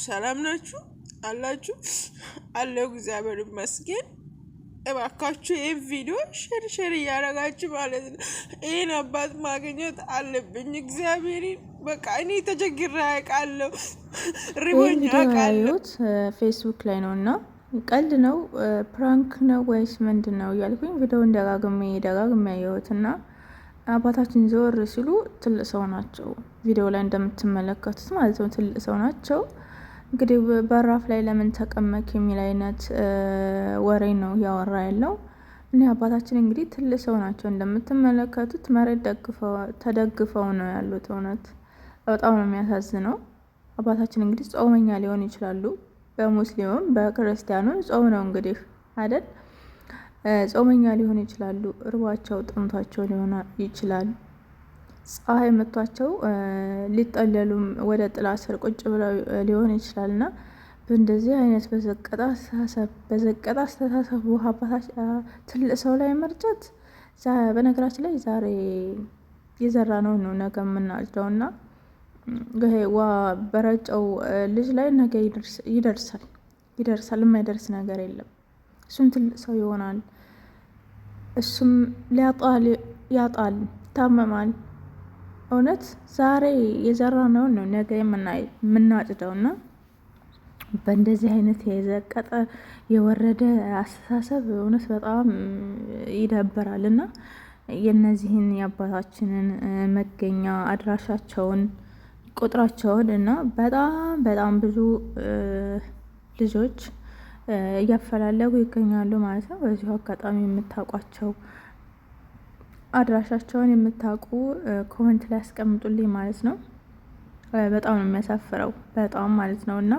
ሰላም ናችሁ አላችሁ? አለው እግዚአብሔር ይመስገን። እባካችሁ ይህን ቪዲዮ ሼር እያደረጋችሁ ማለት ነው። ይህን አባት ማግኘት አለብኝ። እግዚአብሔርን በቃ እኔ ተቸግሬ አውቃለሁ፣ ርቦኝ አውቃለሁ። ፌስቡክ ላይ ነው እና ቀልድ ነው ፕራንክ ነው ወይስ ምንድን ነው እያልኩኝ ቪዲዮውን ደጋግሜ ያየሁት እና አባታችን ዘወር ሲሉ ትልቅ ሰው ናቸው። ቪዲዮ ላይ እንደምትመለከቱት ማለት ነው ትልቅ ሰው ናቸው። እንግዲህ በራፍ ላይ ለምን ተቀመክ የሚል አይነት ወሬ ነው እያወራ ያለው። እኔ አባታችን እንግዲህ ትልቅ ሰው ናቸው እንደምትመለከቱት መሬት ተደግፈው ነው ያሉት። እውነት በጣም ነው የሚያሳዝነው። አባታችን እንግዲህ ጾመኛ ሊሆን ይችላሉ። በሙስሊሙም በክርስቲያኑም ጾም ነው እንግዲህ አይደል? ጾመኛ ሊሆን ይችላሉ። እርቧቸው ጥምቷቸው ሊሆን ይችላል። ፀሐይ መቷቸው ሊጠለሉም ወደ ጥላ ስር ቁጭ ብለው ሊሆን ይችላል እና በእንደዚህ አይነት በዘቀጣ አስተሳሰብ ውሃ ትልቅ ሰው ላይ መርጨት። በነገራችን ላይ ዛሬ የዘራ ነው ነገ የምናጭደው እና በረጨው ልጅ ላይ ነገ ይደርሳል። የማይደርስ ነገር የለም። እሱም ትልቅ ሰው ይሆናል። እሱም ያጣል፣ ይታመማል። እውነት ዛሬ የዘራነውን ነው ነገ የምናጭደው እና በእንደዚህ አይነት የዘቀጠ የወረደ አስተሳሰብ እውነት በጣም ይደብራል እና የነዚህን የአባታችንን መገኛ አድራሻቸውን ቁጥራቸውን እና በጣም ብዙ ልጆች እያፈላለጉ ይገኛሉ ማለት ነው። በዚሁ አጋጣሚ የምታውቋቸው አድራሻቸውን የምታውቁ ኮመንት ላይ ያስቀምጡልኝ ማለት ነው። በጣም ነው የሚያሳፍረው በጣም ማለት ነው እና